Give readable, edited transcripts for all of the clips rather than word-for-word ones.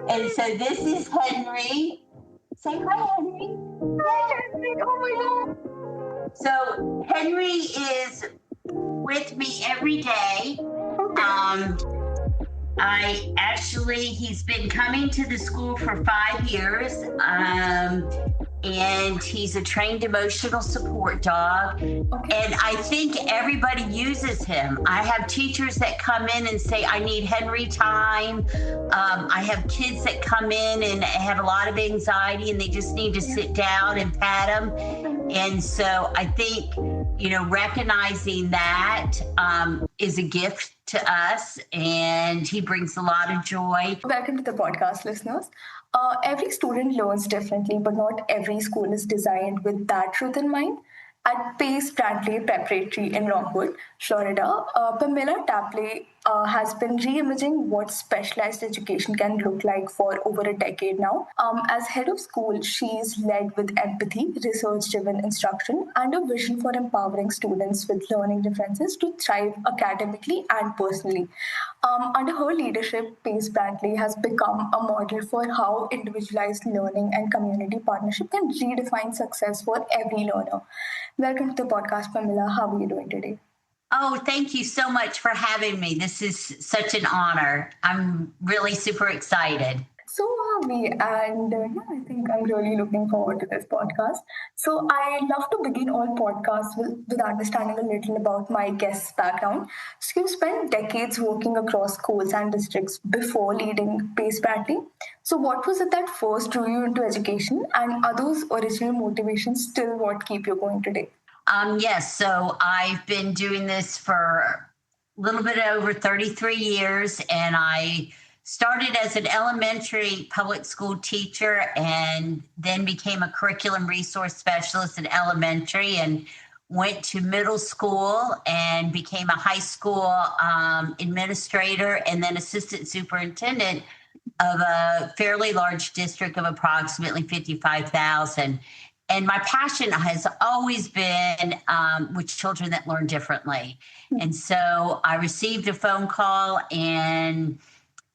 And so this is Henry. Say hi, Henry. Hi, Henry. Oh my God. So Henry is with me every day. He's been coming to the school for 5 years. And he's a trained emotional support dog. Okay. And I think everybody uses him. I have teachers that come in and say, I need Henry time. I have kids that come in and have a lot of anxiety and they just need to sit down and pat him. And so I think, recognizing that is a gift to us, and he brings a lot of joy. Welcome to the podcast, listeners. Every student learns differently, but not every school is designed with that truth in mind. At Pace Brantley Preparatory in Rockwood, Florida, Pamela Tapley has been reimagining what specialized education can look like for over a decade now. As head of school, she's led with empathy, research-driven instruction, and a vision for empowering students with learning differences to thrive academically and personally. Under her leadership, Pace Brantley has become a model for how individualized learning and community partnership can redefine success for every learner. Welcome to the podcast, Pamela. How are you doing today? Oh, thank you so much for having me. This is such an honor. I'm really super excited. So are we, and I think I'm really looking forward to this podcast. So I love to begin all podcasts with understanding a little about my guest's background. So you spent decades working across schools and districts before leading Pace Brantley. So what was it that first drew you into education, and are those original motivations still what keep you going today? Yes, so I've been doing this for a little bit over 33 years, and I started as an elementary public school teacher and then became a curriculum resource specialist in elementary and went to middle school and became a high school administrator and then assistant superintendent of a fairly large district of approximately 55,000. And my passion has always been with children that learn differently. And so I received a phone call and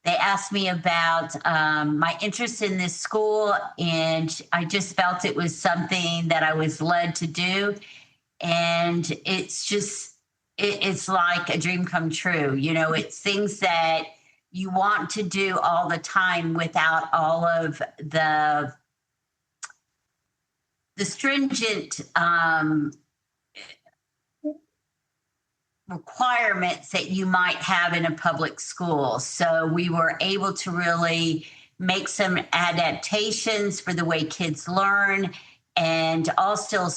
they asked me about my interest in this school, and I just felt it was something that I was led to do. And it's like a dream come true. It's things that you want to do all the time without all of the stringent requirements that you might have in a public school. So we were able to really make some adaptations for the way kids learn and also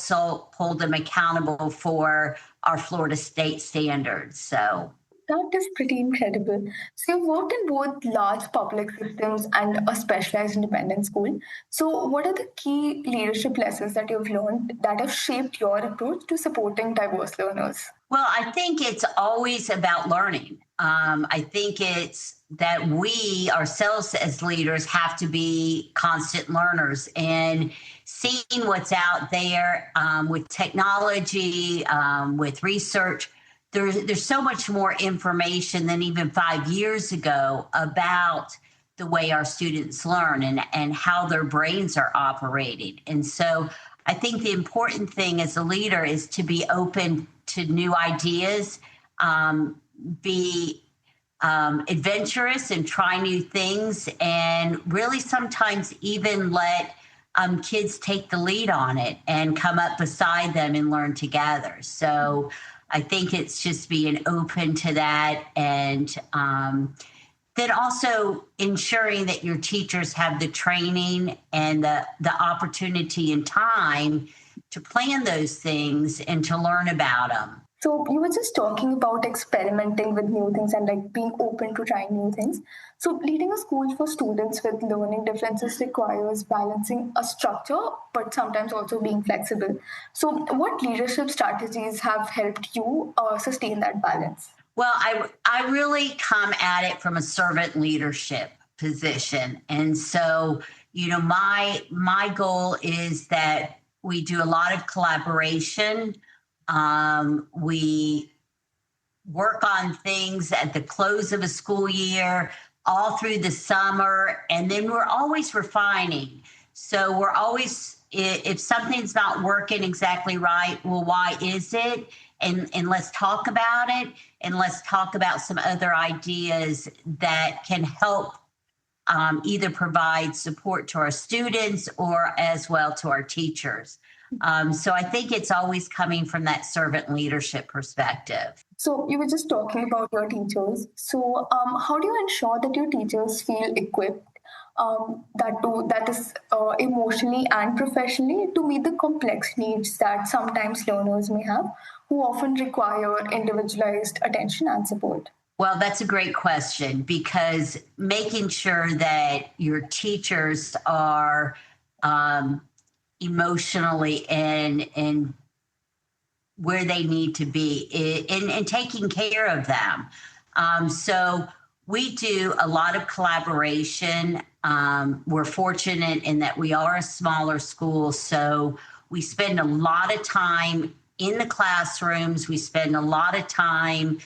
hold them accountable for our Florida state standards. So that is pretty incredible. So you've worked in both large public systems and a specialized independent school. So what are the key leadership lessons that you've learned that have shaped your approach to supporting diverse learners? Well, I think it's always about learning. I think it's that we ourselves as leaders have to be constant learners and seeing what's out there with technology, with research. There's so much more information than even 5 years ago about the way our students learn and how their brains are operating. And so I think the important thing as a leader is to be open to new ideas, be adventurous and try new things, and really sometimes even let kids take the lead on it and come up beside them and learn together. So I think it's just being open to that, and then also ensuring that your teachers have the training and the opportunity and time to plan those things and to learn about them. So you were just talking about experimenting with new things and being open to trying new things. So leading a school for students with learning differences requires balancing a structure, but sometimes also being flexible. So what leadership strategies have helped you sustain that balance? Well, I really come at it from a servant leadership position. And so, my goal is that we do a lot of collaboration. We work on things at the close of a school year, all through the summer, and then we're always refining. So we're always, if something's not working exactly right, well, why is it? And let's talk about it, and let's talk about some other ideas that can help either provide support to our students or as well to our teachers. So I think it's always coming from that servant leadership perspective. So you were just talking about your teachers. So how do you ensure that your teachers feel equipped, that is emotionally and professionally, to meet the complex needs that sometimes learners may have, who often require individualized attention and support? Well, that's a great question, because making sure that your teachers are emotionally and where they need to be and taking care of them. So we do a lot of collaboration. We're fortunate in that we are a smaller school, so we spend a lot of time in the classrooms. We spend a lot of time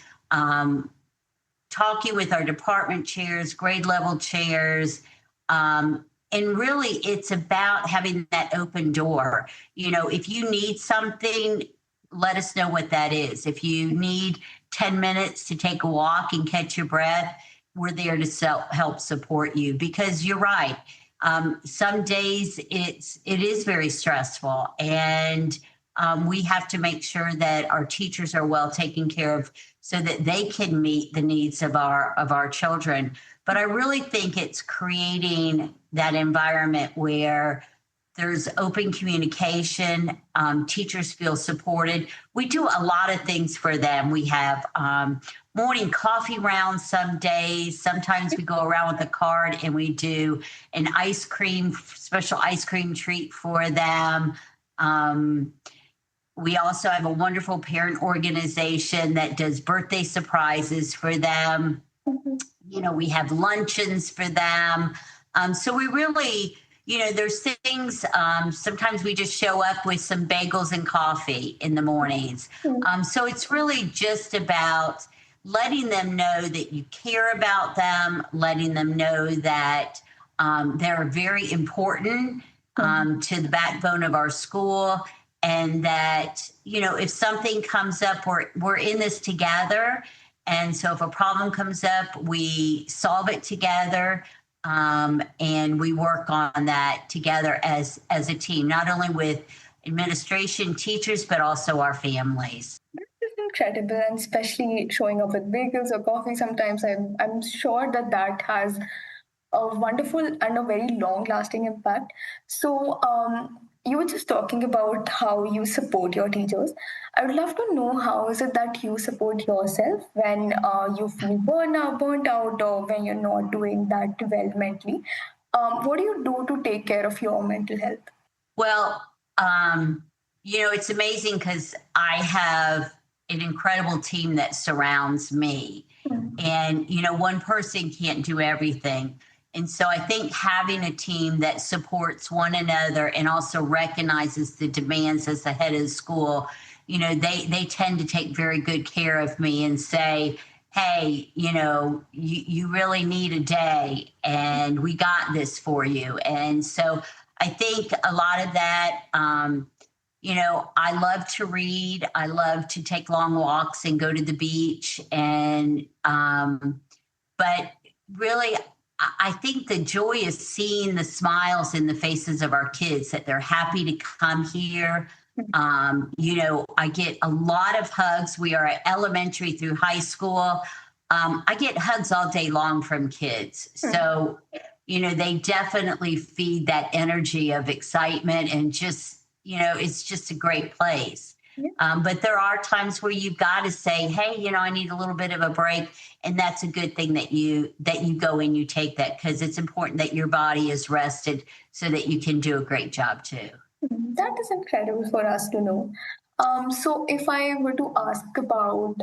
talking with our department chairs, grade level chairs. And really, it's about having that open door. You know, if you need something, let us know what that is. If you need 10 minutes to take a walk and catch your breath, we're there to help support you, because you're right. Some days it is very stressful, and we have to make sure that our teachers are well taken care of so that they can meet the needs of our children. But I really think it's creating that environment where there's open communication. Teachers feel supported. We do a lot of things for them. We have morning coffee rounds some days. Sometimes we go around with a card and we do an special ice cream treat for them. We also have a wonderful parent organization that does birthday surprises for them. You know, we have luncheons for them. So we really, you know, there's things, sometimes we just show up with some bagels and coffee in the mornings. So it's really just about letting them know that you care about them, letting them know that they're very important to the backbone of our school, and that, you know, if something comes up, we're in this together. And so if a problem comes up, we solve it together. And we work on that together as a team, not only with administration, teachers, but also our families. It's incredible, and especially showing up with bagels or coffee sometimes. I'm sure that has a wonderful and a very long lasting impact. So, you were just talking about how you support your teachers. I would love to know, how is it that you support yourself when you feel burnt out, or when you're not doing that well mentally? What do you do to take care of your mental health? Well, you know, it's amazing because I have an incredible team that surrounds me. And, you know, one person can't do everything. And so I think having a team that supports one another and also recognizes the demands as the head of the school, you know, they tend to take very good care of me and say, hey, you know, you really need a day, and we got this for you. And so I think a lot of that, you know, I love to read. I love to take long walks and go to the beach. And, but really, I think the joy is seeing the smiles in the faces of our kids, that they're happy to come here. You know, I get a lot of hugs. We are at elementary through high school. I get hugs all day long from kids. So, you know, they definitely feed that energy of excitement, and just, you know, it's just a great place. But there are times where you've got to say, hey, you know, I need a little bit of a break. And that's a good thing that you go and you take that, because it's important that your body is rested so that you can do a great job too. That is incredible for us to know. So, if I were to ask about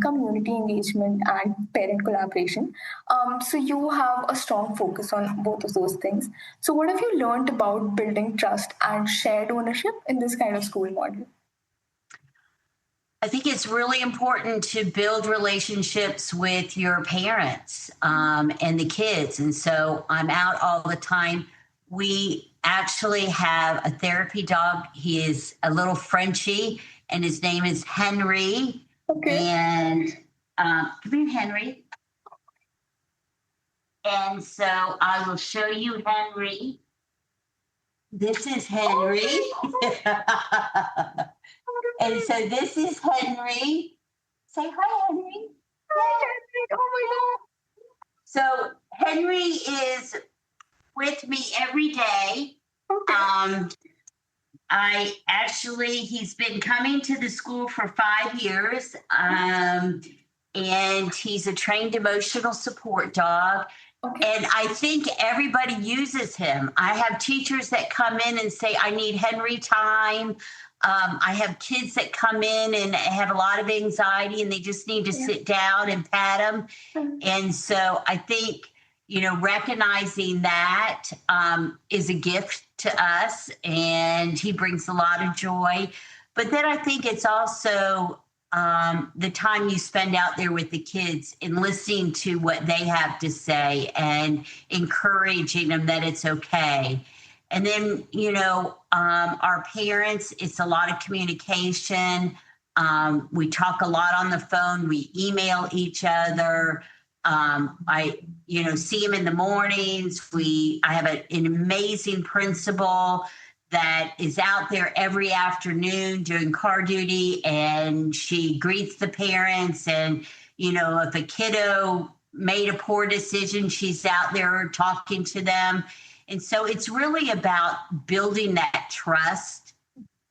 community engagement and parent collaboration, so you have a strong focus on both of those things. So, what have you learned about building trust and shared ownership in this kind of school model? I think it's really important to build relationships with your parents and the kids. And so I'm out all the time. We actually have a therapy dog. He is a little Frenchie, and his name is Henry. Okay. And come here, Henry. And so I will show you Henry. This is Henry. And so this is Henry. Say hi, Henry. Hi, Henry. Oh So Henry is with me every day. my God. He's been coming to the school for 5 years. And he's a trained emotional support dog. Okay. And I think everybody uses him. I have teachers that come in and say, I need Henry time. I have kids that come in and have a lot of anxiety and they just need to sit down and pat him. And so I think, recognizing that is a gift to us, and he brings a lot of joy. But then I think it's also the time you spend out there with the kids and listening to what they have to say and encouraging them that it's okay. And then, our parents, it's a lot of communication. We talk a lot on the phone. We email each other. I see him in the mornings. I have an amazing principal that is out there every afternoon doing car duty, and she greets the parents. And, if a kiddo made a poor decision, she's out there talking to them. And so it's really about building that trust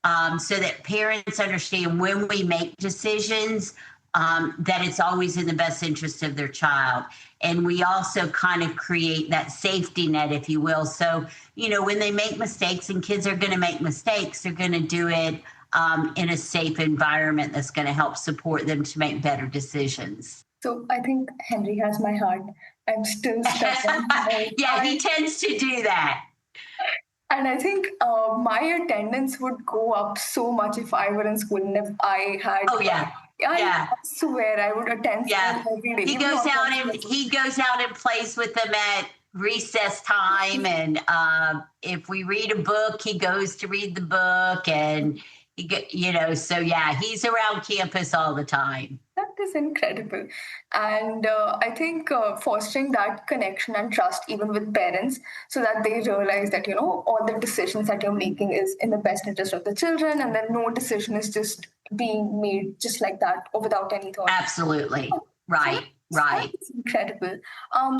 so that parents understand when we make decisions that it's always in the best interest of their child. And we also kind of create that safety net, if you will. So, when they make mistakes, and kids are going to make mistakes, they're going to do it in a safe environment that's going to help support them to make better decisions. So I think Henry has my heart. I'm still stuck. Yeah, he tends to do that. And I think my attendance would go up so much if I were in school and if I had. Oh, yeah. I swear I would attend school every day. He goes out and plays with them at recess time, and if we read a book, he goes to read the book, and he's around campus all the time. That is incredible. And I think fostering that connection and trust even with parents so that they realize that, all the decisions that you're making is in the best interest of the children, and then no decision is just being made just like that or without any thought. Absolutely. Right. Right. That's incredible.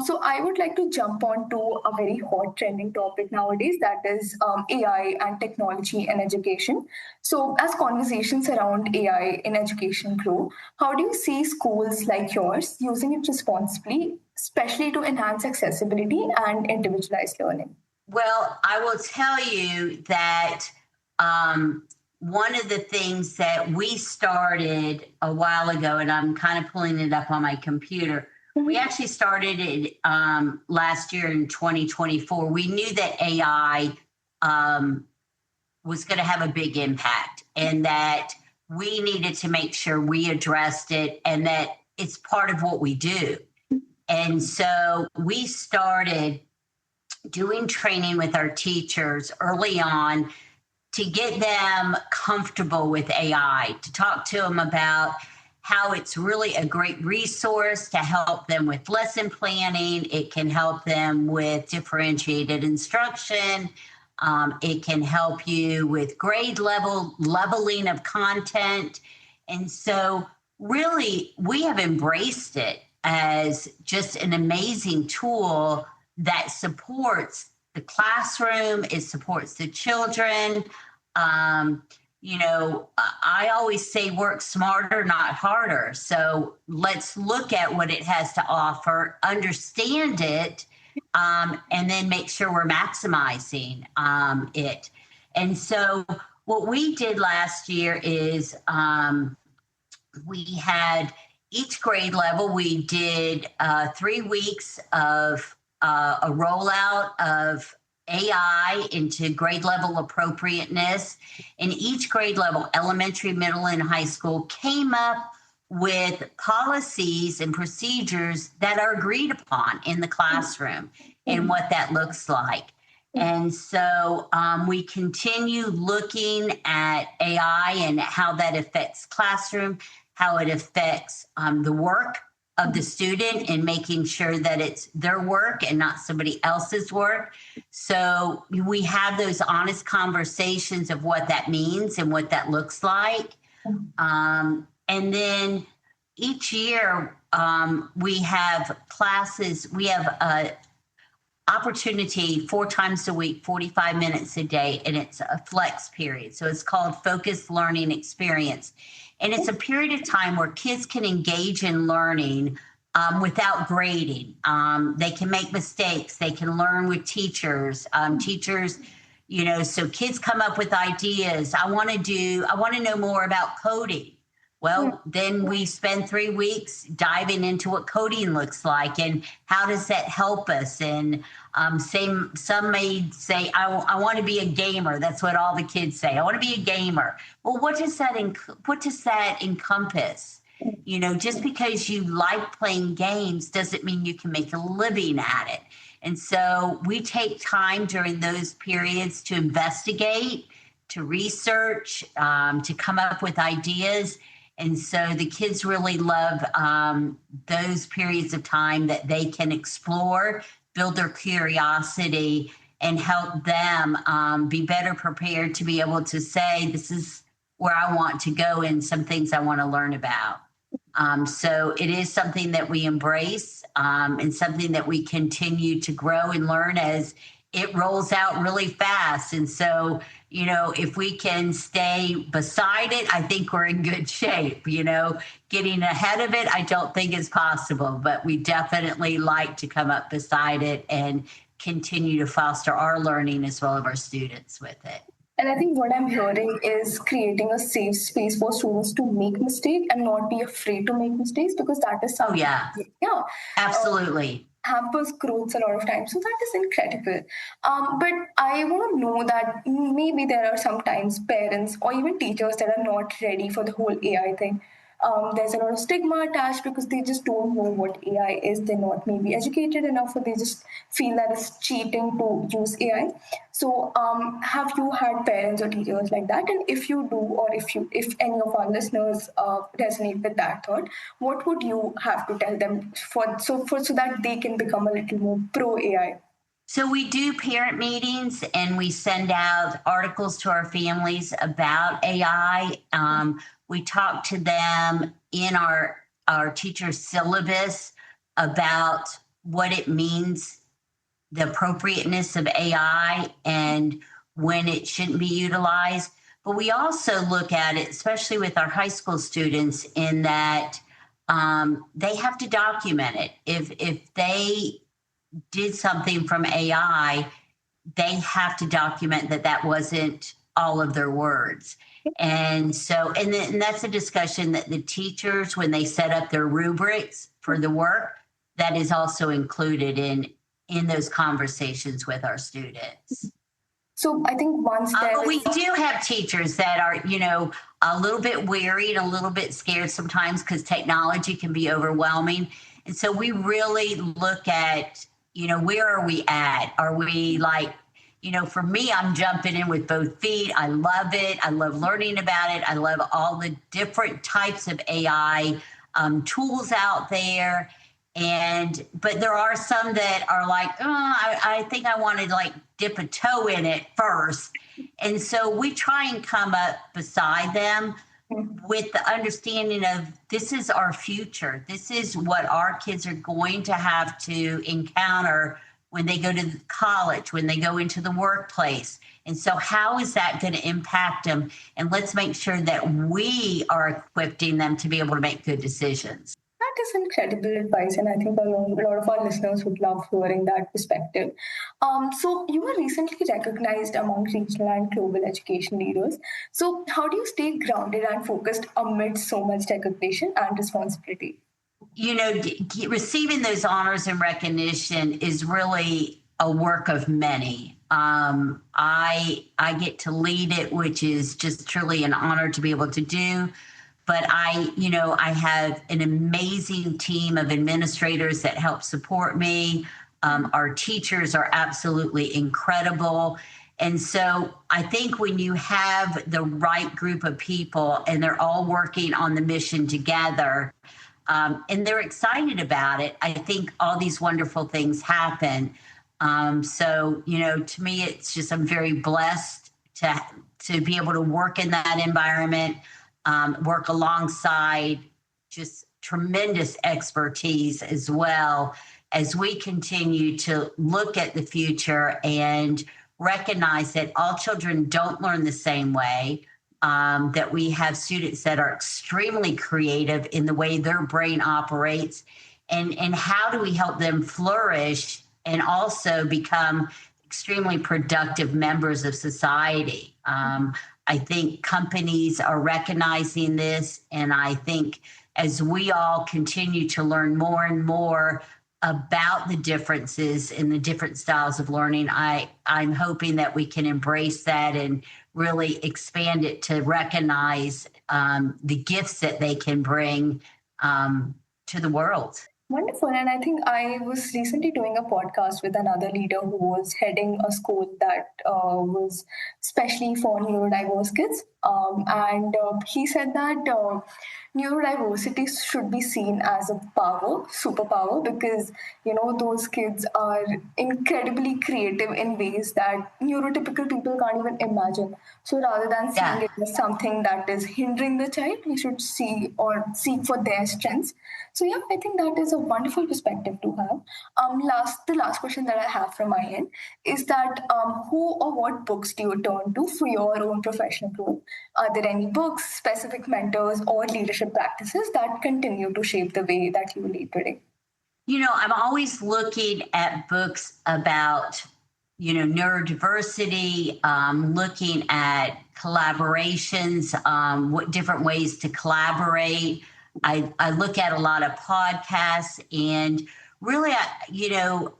So I would like to jump on to a very hot trending topic nowadays, that is AI and technology in education. So as conversations around AI in education grow, how do you see schools like yours using it responsibly, especially to enhance accessibility and individualized learning? Well, I will tell you that one of the things that we started a while ago, and I'm kind of pulling it up on my computer, we actually started it last year in 2024. We knew that AI was going to have a big impact, and that we needed to make sure we addressed it, and that it's part of what we do. And so we started doing training with our teachers early on to get them comfortable with AI, to talk to them about how it's really a great resource to help them with lesson planning. It can help them with differentiated instruction. It can help you with grade leveling of content. And so really, we have embraced it as just an amazing tool that supports the classroom. It supports the children. I always say work smarter, not harder. So let's look at what it has to offer, understand it, and then make sure we're maximizing it. And so what we did last year is we had each grade level, we did 3 weeks of a rollout of AI into grade level appropriateness. And each grade level, elementary, middle, and high school, came up with policies and procedures that are agreed upon in the classroom and what that looks like. And so we continue looking at AI and how that affects classroom, how it affects the work of the student, and making sure that it's their work and not somebody else's work. So we have those honest conversations of what that means and what that looks like. And then each year we have classes, we have a opportunity 4 times a week, 45 minutes a day, and it's a flex period. So it's called Focused Learning Experience. And it's a period of time where kids can engage in learning without grading. They can make mistakes. They can learn with teachers. Teachers, so kids come up with ideas. I want to know more about coding. Well, then we spend 3 weeks diving into what coding looks like and how does that help us. And some may say, I want to be a gamer. That's what all the kids say. I want to be a gamer. Well, what does that encompass? Just because you like playing games doesn't mean you can make a living at it. And so we take time during those periods to investigate, to research, to come up with ideas. And so the kids really love those periods of time that they can explore, build their curiosity, and help them be better prepared to be able to say, this is where I want to go and some things I want to learn about. So it is something that we embrace and something that we continue to grow and learn as it rolls out really fast. And so, if we can stay beside it, I think we're in good shape. Getting ahead of it, I don't think is possible, but we definitely like to come up beside it and continue to foster our learning as well as our students with it. And I think what I'm hearing is creating a safe space for students to make mistakes and not be afraid to make mistakes, because that is something. Yeah, absolutely. Hampers growth a lot of times. So that is incredible. But I want to know that maybe there are sometimes parents or even teachers that are not ready for the whole AI thing. There's a lot of stigma attached because they just don't know what AI is. They're not maybe educated enough, or they just feel that it's cheating to use AI. So have you had parents or teachers like that? And if you do, or if any of our listeners resonate with that thought, what would you have to tell them so that they can become a little more pro AI? So we do parent meetings and we send out articles to our families about AI. We talk to them in our teacher syllabus about what it means, the appropriateness of AI and when it shouldn't be utilized. But we also look at it, especially with our high school students, in that they have to document it. If they did something from AI, they have to document that wasn't all of their words. And so, and that's a discussion that the teachers, when they set up their rubrics for the work, that is also included in those conversations with our students. So I think we do have teachers that are, a little bit weary and a little bit scared sometimes because technology can be overwhelming. And so we really look at, where are we at? Are we like, for me, I'm jumping in with both feet. I love it. I love learning about it. I love all the different types of AI tools out there. But there are some that are like, I think I want to dip a toe in it first. And so we try and come up beside them with the understanding of this is our future. This is what our kids are going to have to encounter when they go to college, when they go into the workplace. And so how is that going to impact them? And let's make sure that we are equipping them to be able to make good decisions. That is incredible advice, and I think a lot of our listeners would love hearing that perspective. So you were recently recognized among regional and global education leaders. So how do you stay grounded and focused amidst so much recognition and responsibility? Receiving those honors and recognition is really a work of many. I get to lead it, which is just truly an honor to be able to do. But I have an amazing team of administrators that help support me. Our teachers are absolutely incredible. And so I think when you have the right group of people and they're all working on the mission together, and they're excited about it, I think all these wonderful things happen. To me, it's just, I'm very blessed to be able to work in that environment, work alongside just tremendous expertise as well as we continue to look at the future and recognize that all children don't learn the same way, that we have students that are extremely creative in the way their brain operates, and how do we help them flourish and also become extremely productive members of society. I think companies are recognizing this, and I think as we all continue to learn more and more about the differences in the different styles of learning, I'm hoping that we can embrace that and really expand it to recognize the gifts that they can bring to the world. Wonderful. And I think I was recently doing a podcast with another leader who was heading a school that was specially for neurodiverse kids. And he said that neurodiversity should be seen as a superpower, because, those kids are incredibly creative in ways that neurotypical people can't even imagine. So rather than seeing it as something that is hindering the child, we should see or seek for their strengths. So yeah, I think that is a wonderful perspective to have. The last question that I have from my end is that who or what books do you turn to for your own professional growth? Are there any books, specific mentors, or leadership practices that continue to shape the way that you lead today? I'm always looking at books about, neurodiversity, looking at collaborations, what different ways to collaborate. I look at a lot of podcasts, and really,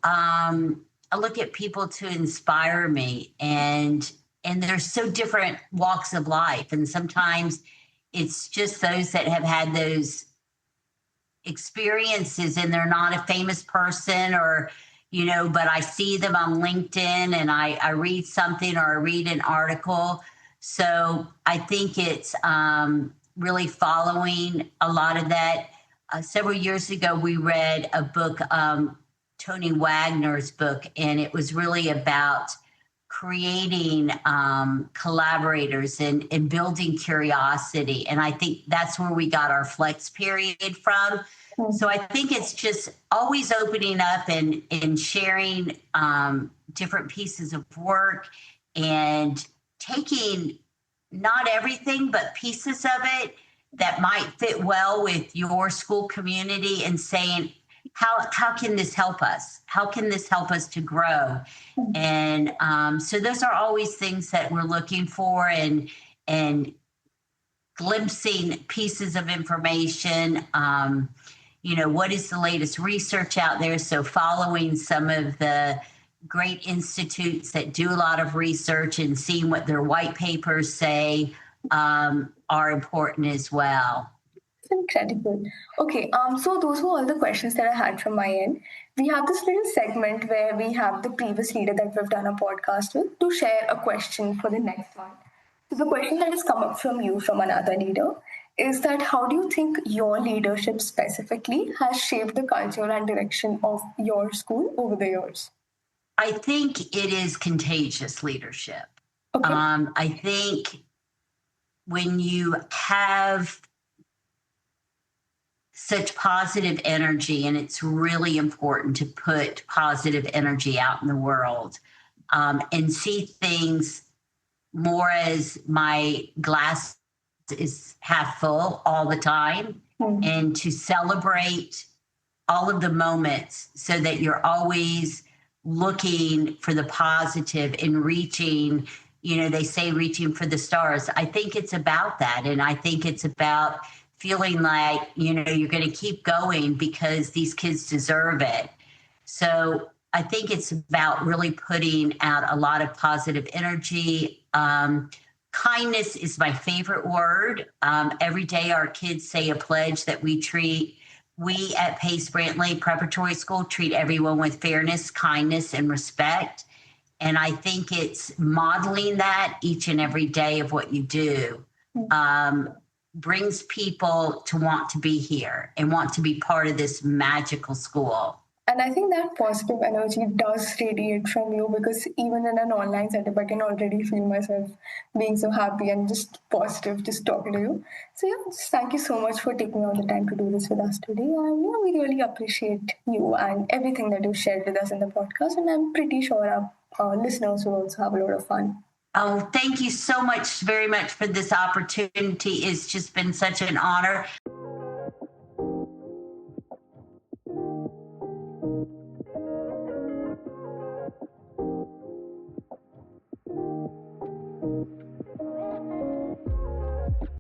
I look at people to inspire me, and they're so different walks of life. And sometimes it's just those that have had those experiences and they're not a famous person, or, but I see them on LinkedIn and I read something or I read an article. So I think it's really following a lot of that. Several years ago, we read a book, Tony Wagner's book, and it was really about creating collaborators and building curiosity. And I think that's where we got our flex period from. So I think it's just always opening up and sharing different pieces of work and taking not everything, but pieces of it that might fit well with your school community and saying, how can this help us? How can this help us to grow? And so those are always things that we're looking for, and glimpsing pieces of information. What is the latest research out there? So following some of the great institutes that do a lot of research and seeing what their white papers say are important as well. Incredible. Okay, so those were all the questions that I had from my end. We have this little segment where we have the previous leader that we've done a podcast with to share a question for the next one. So the question that has come up from you, from another leader, is that how do you think your leadership specifically has shaped the culture and direction of your school over the years? I think it is contagious leadership. Okay. I think when you have such positive energy, and it's really important to put positive energy out in the world, and see things more as my glass is half full all the time, and to celebrate all of the moments so that you're always looking for the positive and reaching, they say reaching for the stars. I think it's about that. And I think it's about feeling like, you're going to keep going because these kids deserve it. So I think it's about really putting out a lot of positive energy. Kindness is my favorite word. Every day our kids say a pledge that we at Pace Brantley Preparatory School treat everyone with fairness, kindness, and respect. And I think it's modeling that each and every day of what you do brings people to want to be here and want to be part of this magical school. And I think that positive energy does radiate from you, because even in an online setup, I can already feel myself being so happy and just positive just talking to you. So yeah, just thank you so much for taking all the time to do this with us today. And yeah, we really appreciate you and everything that you shared with us in the podcast. And I'm pretty sure our listeners will also have a lot of fun. Oh, thank you so much, very much for this opportunity. It's just been such an honor.